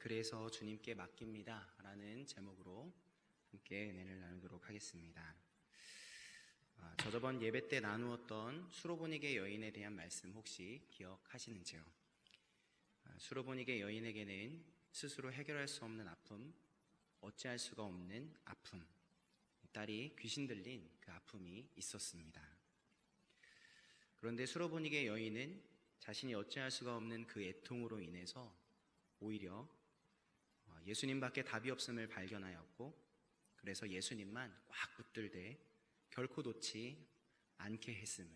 그래서 주님께 맡깁니다 라는 제목으로 함께 은혜를 나누도록 하겠습니다. 저 저번 예배 때 나누었던 수로보니게 여인에 대한 말씀 혹시 기억하시는지요? 수로보니게 여인에게는 스스로 해결할 수 없는 아픔, 어찌할 수가 없는 아픔, 딸이 귀신 들린 그 아픔이 있었습니다. 그런데 수로보니게 여인은 자신이 어찌할 수가 없는 그 애통으로 인해서 오히려 예수님밖에 답이 없음을 발견하였고, 그래서 예수님만 꽉 붙들되 결코 놓지 않게 했음을,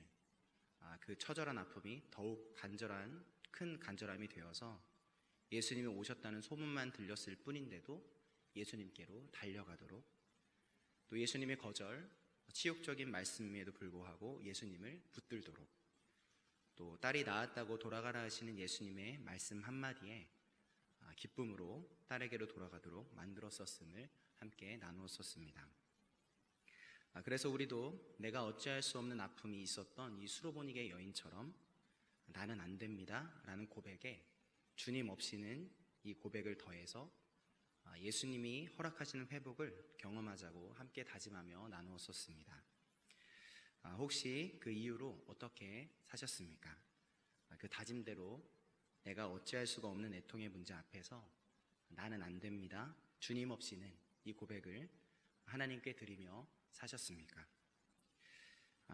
그 처절한 아픔이 더욱 큰 간절함이 되어서 예수님이 오셨다는 소문만 들렸을 뿐인데도 예수님께로 달려가도록, 또 예수님의 거절, 치욕적인 말씀에도 불구하고 예수님을 붙들도록, 또 딸이 나았다고 돌아가라 하시는 예수님의 말씀 한마디에 기쁨으로 딸에게로 돌아가도록 만들었었음을 함께 나누었었습니다. 그래서 우리도 내가 어찌할 수 없는 아픔이 있었던 이 수로보니게 여인처럼 나는 안 됩니다 라는 고백에 주님 없이는 이 고백을 더해서 예수님이 허락하시는 회복을 경험하자고 함께 다짐하며 나누었었습니다. 혹시 그 이후로 어떻게 사셨습니까? 그 다짐대로 내가 어찌할 수가 없는 애통의 문제 앞에서 나는 안 됩니다, 주님 없이는, 이 고백을 하나님께 드리며 사셨습니까?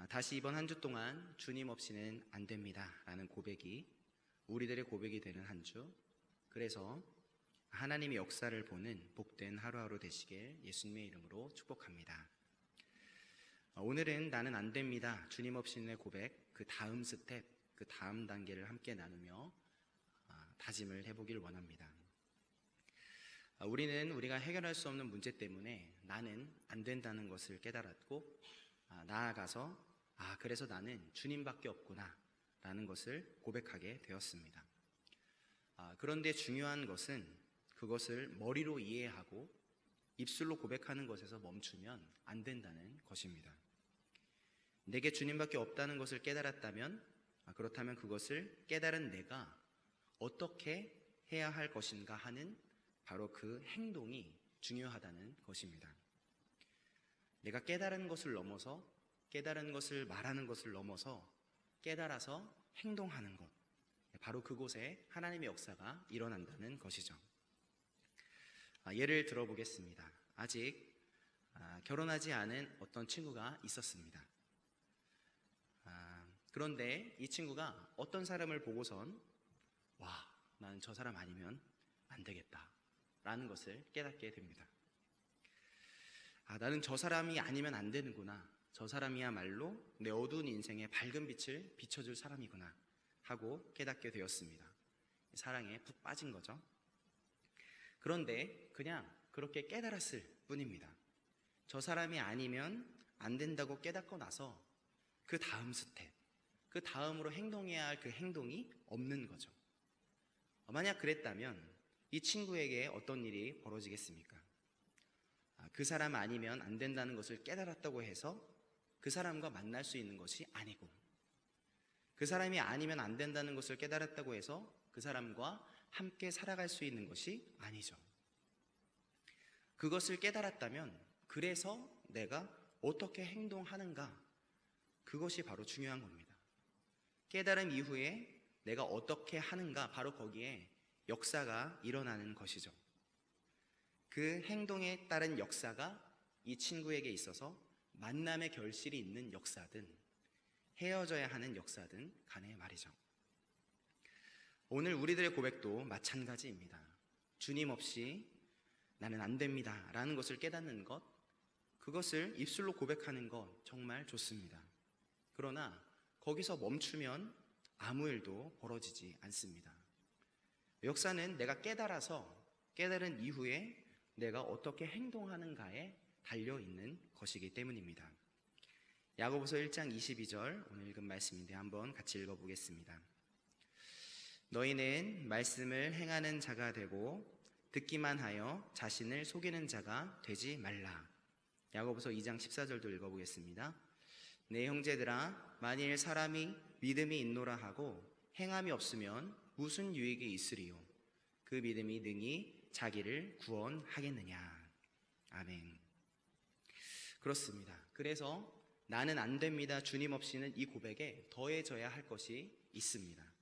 다시 이번 한 주 동안 주님 없이는 안 됩니다 라는 고백이 우리들의 고백이 되는 한 주, 그래서 하나님의 역사를 보는 복된 하루하루 되시길 예수님의 이름으로 축복합니다. 오늘은 나는 안 됩니다, 주님 없이는의 고백, 그 다음 스텝, 그 다음 단계를 함께 나누며 다짐을 해보길 원합니다. 우리는 우리가 해결할 수 없는 문제 때문에 나는 안 된다는 것을 깨달았고, 나아가서 그래서 나는 주님밖에 없구나 라는 것을 고백하게 되었습니다. 그런데 중요한 것은 그것을 머리로 이해하고 입술로 고백하는 것에서 멈추면 안 된다는 것입니다. 내게 주님밖에 없다는 것을 깨달았다면, 그렇다면 그것을 깨달은 내가 어떻게 해야 할 것인가 하는 바로 그 행동이 중요하다는 것입니다. 내가 깨달은 것을 넘어서, 깨달은 것을 말하는 것을 넘어서 깨달아서 행동하는 것, 바로 그곳에 하나님의 역사가 일어난다는 것이죠. 예를 들어보겠습니다. 아직 결혼하지 않은 어떤 친구가 있었습니다. 그런데 이 친구가 어떤 사람을 보고선 나는 저 사람 아니면 안 되겠다 라는 것을 깨닫게 됩니다. 나는 저 사람이 아니면 안 되는구나, 저 사람이야말로 내 어두운 인생에 밝은 빛을 비춰줄 사람이구나 하고 깨닫게 되었습니다. 사랑에 푹 빠진 거죠. 그런데 그냥 그렇게 깨달았을 뿐입니다. 저 사람이 아니면 안 된다고 깨닫고 나서 그 다음 스텝, 그 다음으로 행동해야 할 그 행동이 없는 거죠. 만약 그랬다면 이 친구에게 어떤 일이 벌어지겠습니까? 그 사람 아니면 안 된다는 것을 깨달았다고 해서 그 사람과 만날 수 있는 것이 아니고, 그 사람이 아니면 안 된다는 것을 깨달았다고 해서 그 사람과 함께 살아갈 수 있는 것이 아니죠. 그것을 깨달았다면 그래서 내가 어떻게 행동하는가, 그것이 바로 중요한 겁니다. 깨달음 이후에 내가 어떻게 하는가, 바로 거기에 역사가 일어나는 것이죠. 그 행동에 따른 역사가 이 친구에게 있어서 만남의 결실이 있는 역사든 헤어져야 하는 역사든 간에 말이죠. 오늘 우리들의 고백도 마찬가지입니다. 주님 없이 나는 안 됩니다 라는 것을 깨닫는 것, 그것을 입술로 고백하는 것 정말 좋습니다. 그러나 거기서 멈추면 아무 일도 벌어지지 않습니다. 역사는 내가 깨달은 이후에 내가 어떻게 행동하는가에 달려있는 것이기 때문입니다. 야고보서 1장 22절 오늘 읽은 말씀인데 한번 같이 읽어보겠습니다. 너희는 말씀을 행하는 자가 되고 듣기만 하여 자신을 속이는 자가 되지 말라. 야고보서 2장 14절도 읽어보겠습니다. 내 형제들아, 만일 사람이 믿음이 있노라 하고 행함이 없으면 무슨 유익이 있으리요? 그 믿음이 능히 자기를 구원하겠느냐. 아멘. 그렇습니다. 그래서 나는 안 됩니다, 주님 없이는 이 고백에 더해져야 할 것이 있습니다.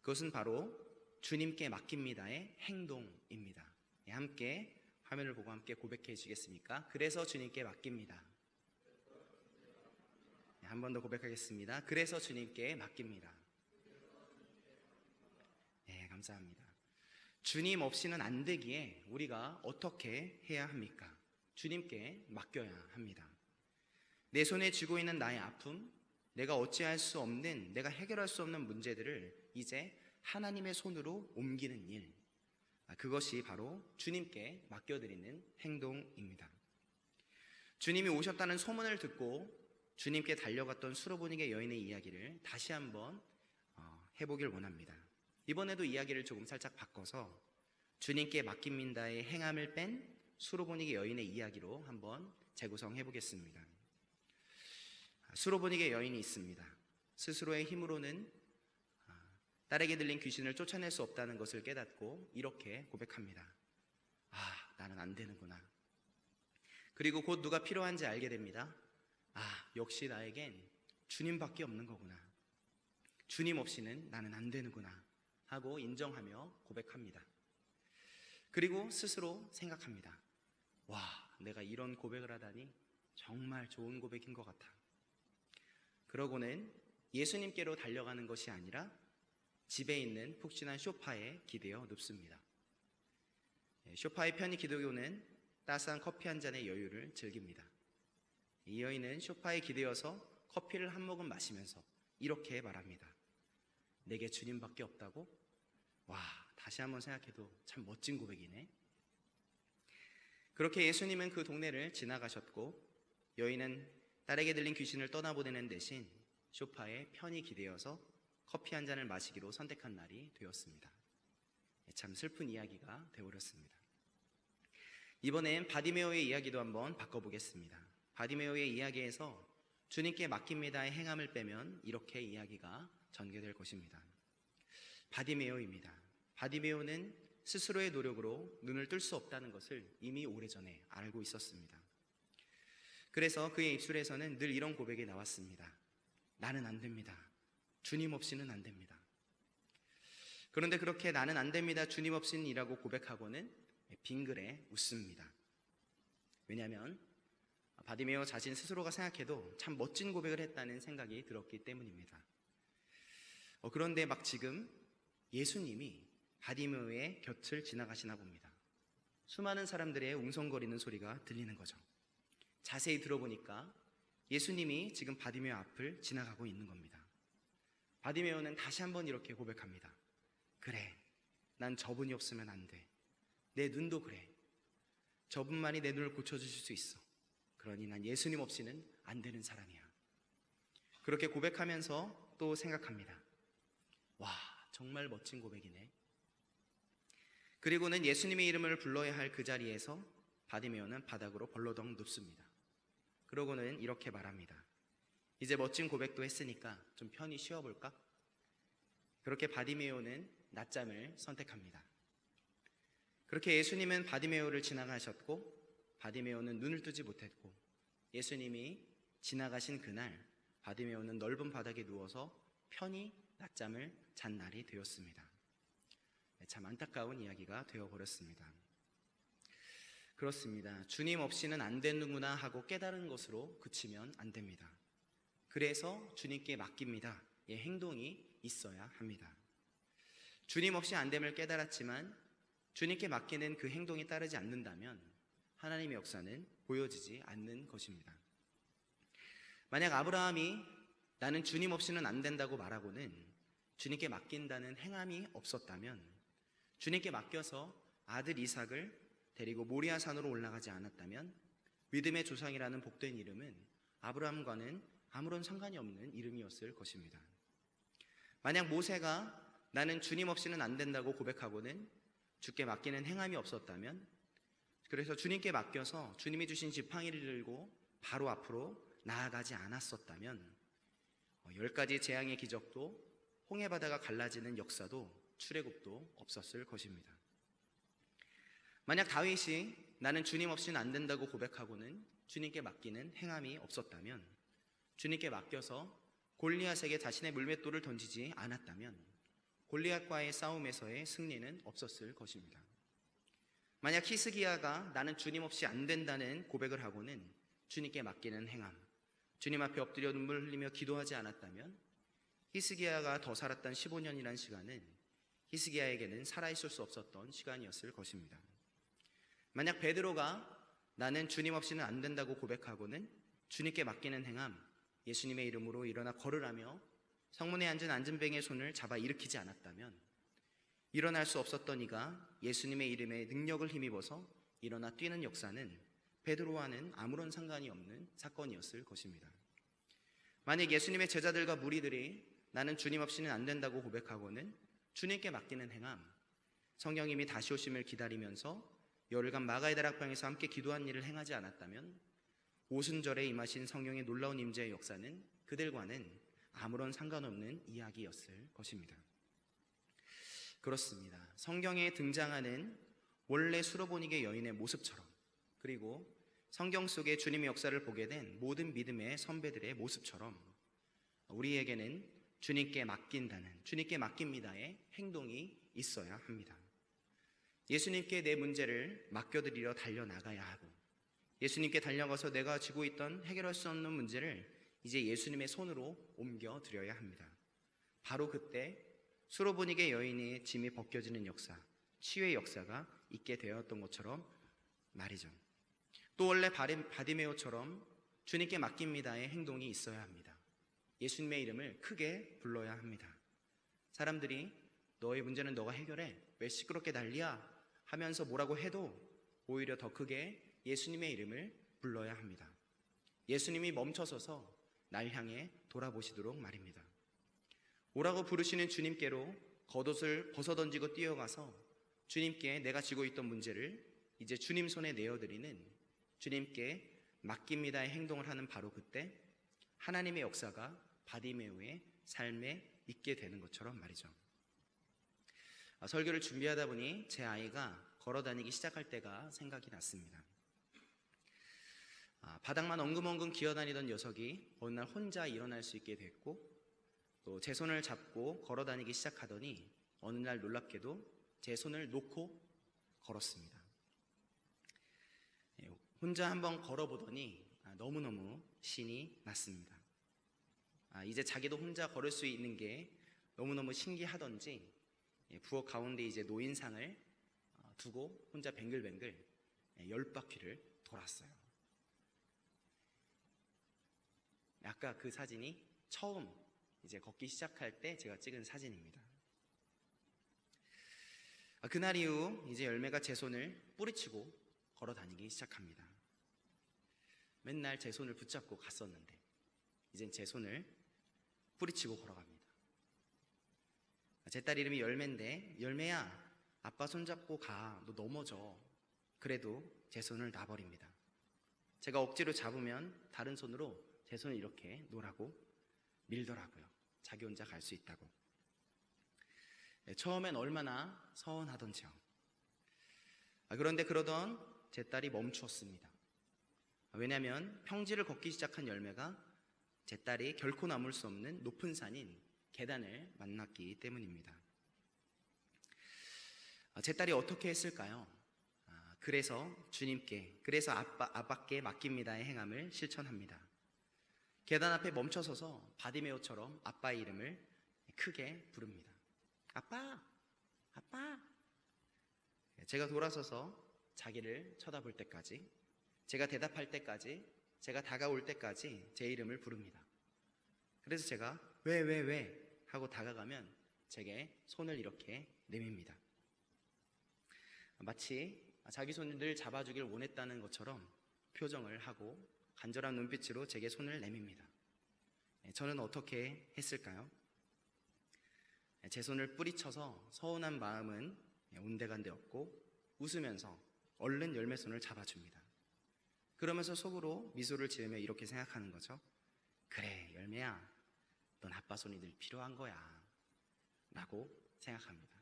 그것은 바로 주님께 맡깁니다의 행동입니다. 함께 화면을 보고 함께 고백해 주시겠습니까? 그래서 주님께 맡깁니다. 한 번 더 고백하겠습니다. 그래서 주님께 맡깁니다. 네, 감사합니다. 주님 없이는 안 되기에 우리가 어떻게 해야 합니까? 주님께 맡겨야 합니다. 내 손에 쥐고 있는 나의 아픔, 내가 어찌할 수 없는, 내가 해결할 수 없는 문제들을 이제 하나님의 손으로 옮기는 일, 그것이 바로 주님께 맡겨드리는 행동입니다. 주님이 오셨다는 소문을 듣고 주님께 달려갔던 수로보니게 여인의 이야기를 다시 한번 해보길 원합니다. 이번에도 이야기를 조금 살짝 바꿔서 주님께 맡깁니다의 행함을 뺀 수로보니게 여인의 이야기로 한번 재구성해 보겠습니다. 수로보니게 여인이 있습니다. 스스로의 힘으로는 딸에게 들린 귀신을 쫓아낼 수 없다는 것을 깨닫고 이렇게 고백합니다. 나는 안 되는구나. 그리고 곧 누가 필요한지 알게 됩니다. 역시 나에겐 주님밖에 없는 거구나. 주님 없이는 나는 안 되는구나 하고 인정하며 고백합니다. 그리고 스스로 생각합니다. 내가 이런 고백을 하다니 정말 좋은 고백인 것 같아. 그러고는 예수님께로 달려가는 것이 아니라 집에 있는 푹신한 소파에 기대어 눕습니다. 소파에 편히 기대고는 따스한 커피 한 잔의 여유를 즐깁니다. 이 여인은 소파에 기대어서 커피를 한 모금 마시면서 이렇게 말합니다. 내게 주님밖에 없다고? 다시 한번 생각해도 참 멋진 고백이네. 그렇게 예수님은 그 동네를 지나가셨고 여인은 딸에게 들린 귀신을 떠나보내는 대신 소파에 편히 기대어서 커피 한 잔을 마시기로 선택한 날이 되었습니다. 참 슬픈 이야기가 되어버렸습니다. 이번엔 바디메오의 이야기도 한번 바꿔보겠습니다. 바디메오의 이야기에서 주님께 맡깁니다의 행함을 빼면 이렇게 이야기가 전개될 것입니다. 바디메오입니다. 바디메오는 스스로의 노력으로 눈을 뜰 수 없다는 것을 이미 오래전에 알고 있었습니다. 그래서 그의 입술에서는 늘 이런 고백이 나왔습니다. 나는 안 됩니다. 주님 없이는 안 됩니다. 그런데 그렇게 나는 안 됩니다, 주님 없이는 이라고 고백하고는 빙그레 웃습니다. 왜냐하면 바디메오 자신 스스로가 생각해도 참 멋진 고백을 했다는 생각이 들었기 때문입니다. 그런데 막 지금 예수님이 바디메오의 곁을 지나가시나 봅니다. 수많은 사람들의 웅성거리는 소리가 들리는 거죠. 자세히 들어보니까 예수님이 지금 바디메오 앞을 지나가고 있는 겁니다. 바디메오는 다시 한번 이렇게 고백합니다. 그래, 난 저분이 없으면 안 돼. 내 눈도 그래. 저분만이 내 눈을 고쳐주실 수 있어. 그러니 난 예수님 없이는 안 되는 사람이야. 그렇게 고백하면서 또 생각합니다. 정말 멋진 고백이네. 그리고는 예수님의 이름을 불러야 할 그 자리에서 바디메오는 바닥으로 벌러덩 눕습니다. 그러고는 이렇게 말합니다. 이제 멋진 고백도 했으니까 좀 편히 쉬어볼까? 그렇게 바디메오는 낮잠을 선택합니다. 그렇게 예수님은 바디메오를 지나가셨고 바디메오는 눈을 뜨지 못했고 예수님이 지나가신 그날 바디메오는 넓은 바닥에 누워서 편히 낮잠을 잔 날이 되었습니다. 참 안타까운 이야기가 되어버렸습니다. 그렇습니다. 주님 없이는 안 되는구나 하고 깨달은 것으로 그치면 안 됩니다. 그래서 주님께 맡깁니다. 행동이 있어야 합니다. 주님 없이 안 됨을 깨달았지만 주님께 맡기는 그 행동이 따르지 않는다면 하나님의 역사는 보여지지 않는 것입니다. 만약 아브라함이 나는 주님 없이는 안 된다고 말하고는 주님께 맡긴다는 행함이 없었다면, 주님께 맡겨서 아들 이삭을 데리고 모리아 산으로 올라가지 않았다면 믿음의 조상이라는 복된 이름은 아브라함과는 아무런 상관이 없는 이름이었을 것입니다. 만약 모세가 나는 주님 없이는 안 된다고 고백하고는 주께 맡기는 행함이 없었다면, 그래서 주님께 맡겨서 주님이 주신 지팡이를 들고 바로 앞으로 나아가지 않았었다면 10가지 재앙의 기적도 홍해 바다가 갈라지는 역사도 출애굽도 없었을 것입니다. 만약 다윗이 나는 주님 없이는 안 된다고 고백하고는 주님께 맡기는 행함이 없었다면, 주님께 맡겨서 골리앗에게 자신의 물맷돌을 던지지 않았다면 골리앗과의 싸움에서의 승리는 없었을 것입니다. 만약 히스기야가 나는 주님 없이 안 된다는 고백을 하고는 주님께 맡기는 행함, 주님 앞에 엎드려 눈물 흘리며 기도하지 않았다면 히스기야가 더 살았던 15년이라는 시간은 히스기야에게는 살아있을 수 없었던 시간이었을 것입니다. 만약 베드로가 나는 주님 없이는 안 된다고 고백하고는 주님께 맡기는 행함, 예수님의 이름으로 일어나 걸으라며 성문에 앉은 안진뱅이의 손을 잡아 일으키지 않았다면 일어날 수 없었던 이가 예수님의 이름에 능력을 힘입어서 일어나 뛰는 역사는 베드로와는 아무런 상관이 없는 사건이었을 것입니다. 만약 예수님의 제자들과 무리들이 나는 주님 없이는 안 된다고 고백하고는 주님께 맡기는 행함, 성령님이 다시 오심을 기다리면서 열흘간 마가의 다락방에서 함께 기도한 일을 행하지 않았다면 오순절에 임하신 성령의 놀라운 임재의 역사는 그들과는 아무런 상관없는 이야기였을 것입니다. 그렇습니다. 성경에 등장하는 원래 수로보니게 여인의 모습처럼, 그리고 성경 속에 주님의 역사를 보게 된 모든 믿음의 선배들의 모습처럼 우리에게는 주님께 맡긴다는, 주님께 맡깁니다의 행동이 있어야 합니다. 예수님께 내 문제를 맡겨드리러 달려나가야 하고, 예수님께 달려가서 내가 지고 있던 해결할 수 없는 문제를 이제 예수님의 손으로 옮겨드려야 합니다. 바로 그때 수로보니게 여인의 짐이 벗겨지는 역사, 치유의 역사가 있게 되었던 것처럼 말이죠. 또 원래 바디메오처럼 주님께 맡깁니다의 행동이 있어야 합니다. 예수님의 이름을 크게 불러야 합니다. 사람들이 너의 문제는 너가 해결해, 왜 시끄럽게 난리야 하면서 뭐라고 해도 오히려 더 크게 예수님의 이름을 불러야 합니다. 예수님이 멈춰서서 날 향해 돌아보시도록 말입니다. 오라고 부르시는 주님께로 겉옷을 벗어던지고 뛰어가서 주님께 내가 지고 있던 문제를 이제 주님 손에 내어드리는, 주님께 맡깁니다의 행동을 하는 바로 그때 하나님의 역사가 바디메오의 삶에 있게 되는 것처럼 말이죠. 설교를 준비하다 보니 제 아이가 걸어다니기 시작할 때가 생각이 났습니다. 바닥만 엉금엉금 기어다니던 녀석이 어느 날 혼자 일어날 수 있게 됐고, 또 제 손을 잡고 걸어다니기 시작하더니 어느 날 놀랍게도 제 손을 놓고 걸었습니다. 혼자 한번 걸어보더니 너무너무 신이 났습니다. 이제 자기도 혼자 걸을 수 있는 게 너무너무 신기하던지 부엌 가운데 이제 노인상을 두고 혼자 뱅글뱅글 10바퀴를 돌았어요. 아까 그 사진이 처음 이제 걷기 시작할 때 제가 찍은 사진입니다. 그날 이후 이제 열매가 제 손을 뿌리치고 걸어 다니기 시작합니다. 맨날 제 손을 붙잡고 갔었는데 이젠 제 손을 뿌리치고 걸어갑니다. 제 딸 이름이 열매인데, 열매야 아빠 손잡고 가, 너 넘어져. 그래도 제 손을 놔버립니다. 제가 억지로 잡으면 다른 손으로 제 손을 이렇게 놓으라고 밀더라고요. 자기 혼자 갈 수 있다고. 처음엔 얼마나 서운하던지요. 그런데 그러던 제 딸이 멈추었습니다. 왜냐하면 평지를 걷기 시작한 열매가 제 딸이 결코 넘을 수 없는 높은 산인 계단을 만났기 때문입니다. 제 딸이 어떻게 했을까요? 그래서 주님께, 그래서 아빠께 맡깁니다의 행함을 실천합니다. 계단 앞에 멈춰서서 바디메오처럼 아빠의 이름을 크게 부릅니다. 아빠! 아빠! 제가 돌아서서 자기를 쳐다볼 때까지, 제가 대답할 때까지, 제가 다가올 때까지 제 이름을 부릅니다. 그래서 제가 왜 하고 다가가면 제게 손을 이렇게 내밉니다. 마치 자기 손을 잡아주길 원했다는 것처럼 표정을 하고 간절한 눈빛으로 제게 손을 내밉니다. 저는 어떻게 했을까요? 제 손을 뿌리쳐서 서운한 마음은 온데간데 없고 웃으면서 얼른 열매손을 잡아줍니다. 그러면서 속으로 미소를 지으며 이렇게 생각하는 거죠. 그래, 열매야, 넌 아빠 손이 늘 필요한 거야 라고 생각합니다.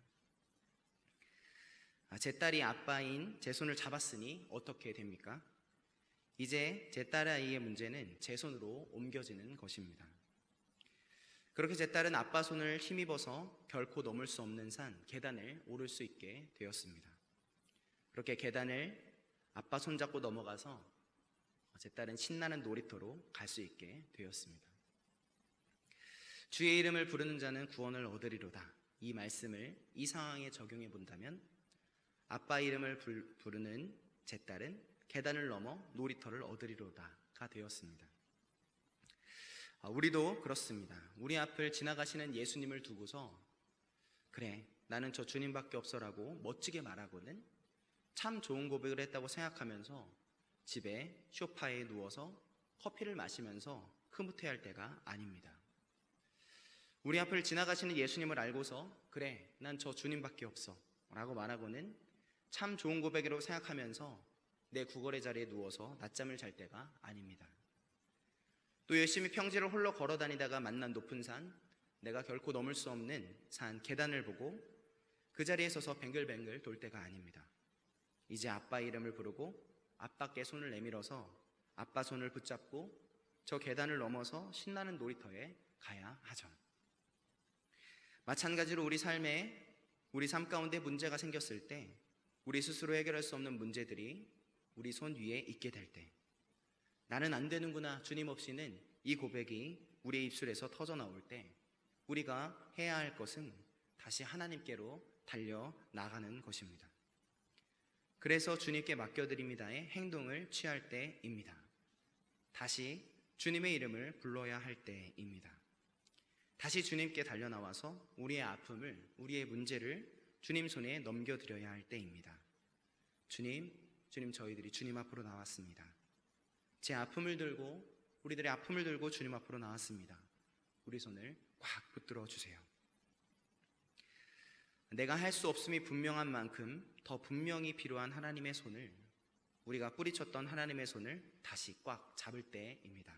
제 딸이 아빠인 제 손을 잡았으니 어떻게 됩니까? 이제 제 딸아이의 문제는 제 손으로 옮겨지는 것입니다. 그렇게 제 딸은 아빠 손을 힘입어서 결코 넘을 수 없는 산, 계단을 오를 수 있게 되었습니다. 그렇게 계단을 아빠 손잡고 넘어가서 제 딸은 신나는 놀이터로 갈 수 있게 되었습니다. 주의 이름을 부르는 자는 구원을 얻으리로다. 이 말씀을 이 상황에 적용해 본다면 아빠 이름을 부르는 제 딸은 계단을 넘어 놀이터를 얻으리로다가 되었습니다. 우리도 그렇습니다. 우리 앞을 지나가시는 예수님을 두고서 그래, 나는 저 주님밖에 없어라고 멋지게 말하고는 참 좋은 고백을 했다고 생각하면서 집에 소파에 누워서 커피를 마시면서 흐뭇해할 때가 아닙니다. 우리 앞을 지나가시는 예수님을 알고서 그래, 난 저 주님밖에 없어 라고 말하고는 참 좋은 고백이라고 생각하면서 내 구걸의 자리에 누워서 낮잠을 잘 때가 아닙니다. 또 열심히 평지를 홀로 걸어 다니다가 만난 높은 산, 내가 결코 넘을 수 없는 산 계단을 보고 그 자리에 서서 뱅글뱅글 돌 때가 아닙니다. 이제 아빠 이름을 부르고 아빠께 손을 내밀어서 아빠 손을 붙잡고 저 계단을 넘어서 신나는 놀이터에 가야 하죠. 마찬가지로 우리 삶 가운데 문제가 생겼을 때 우리 스스로 해결할 수 없는 문제들이 우리 손 위에 있게 될 때 나는 안 되는구나 주님 없이는 이 고백이 우리의 입술에서 터져 나올 때 우리가 해야 할 것은 다시 하나님께로 달려나가는 것입니다. 그래서 주님께 맡겨드립니다의 행동을 취할 때입니다. 다시 주님의 이름을 불러야 할 때입니다. 다시 주님께 달려나와서 우리의 아픔을, 우리의 문제를 주님 손에 넘겨드려야 할 때입니다. 주님 저희들이 주님 앞으로 나왔습니다. 우리들의 아픔을 들고 주님 앞으로 나왔습니다. 우리 손을 꽉 붙들어 주세요. 내가 할 수 없음이 분명한 만큼 더 분명히 필요한 하나님의 손을, 우리가 뿌리쳤던 하나님의 손을 다시 꽉 잡을 때입니다.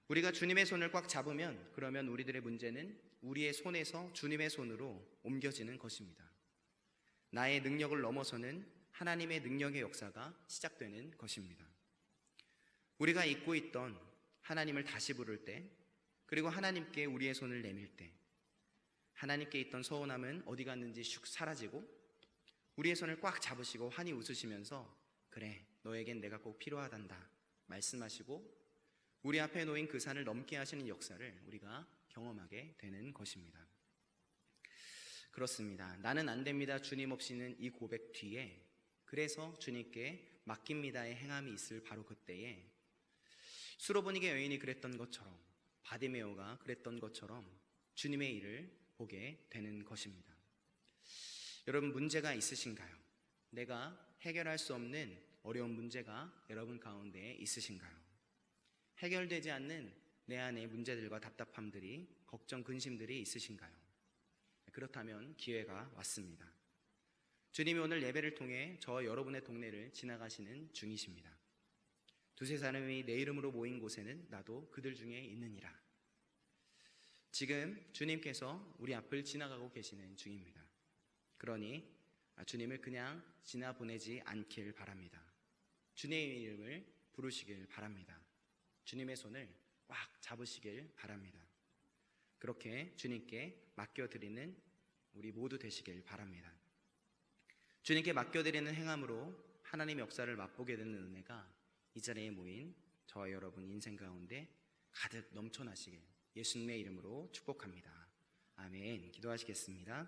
우리가 주님의 손을 꽉 잡으면 그러면 우리들의 문제는 우리의 손에서 주님의 손으로 옮겨지는 것입니다. 나의 능력을 넘어서는 하나님의 능력의 역사가 시작되는 것입니다. 우리가 잊고 있던 하나님을 다시 부를 때, 그리고 하나님께 우리의 손을 내밀 때 하나님께 있던 서운함은 어디 갔는지 슉 사라지고 우리의 손을 꽉 잡으시고 환히 웃으시면서 그래, 너에겐 내가 꼭 필요하단다 말씀하시고 우리 앞에 놓인 그 산을 넘게 하시는 역사를 우리가 경험하게 되는 것입니다. 그렇습니다. 나는 안 됩니다 주님 없이는 이 고백 뒤에 그래서 주님께 맡깁니다의 행함이 있을 바로 그때에 수로보니게 여인이 그랬던 것처럼, 바디메오가 그랬던 것처럼 주님의 일을 보게 되는 것입니다. 여러분, 문제가 있으신가요? 내가 해결할 수 없는 어려운 문제가 여러분 가운데 있으신가요? 해결되지 않는 내 안의 문제들과 답답함들이, 걱정, 근심들이 있으신가요? 그렇다면 기회가 왔습니다. 주님이 오늘 예배를 통해 저와 여러분의 동네를 지나가시는 중이십니다. 두세 사람이 내 이름으로 모인 곳에는 나도 그들 중에 있느니라. 지금 주님께서 우리 앞을 지나가고 계시는 중입니다. 그러니 주님을 그냥 지나보내지 않길 바랍니다. 주님의 이름을 부르시길 바랍니다. 주님의 손을 꽉 잡으시길 바랍니다. 그렇게 주님께 맡겨드리는 우리 모두 되시길 바랍니다. 주님께 맡겨드리는 행함으로 하나님의 역사를 맛보게 되는 은혜가 이 자리에 모인 저와 여러분 인생 가운데 가득 넘쳐나시길 예수님의 이름으로 축복합니다. 아멘. 기도하시겠습니다.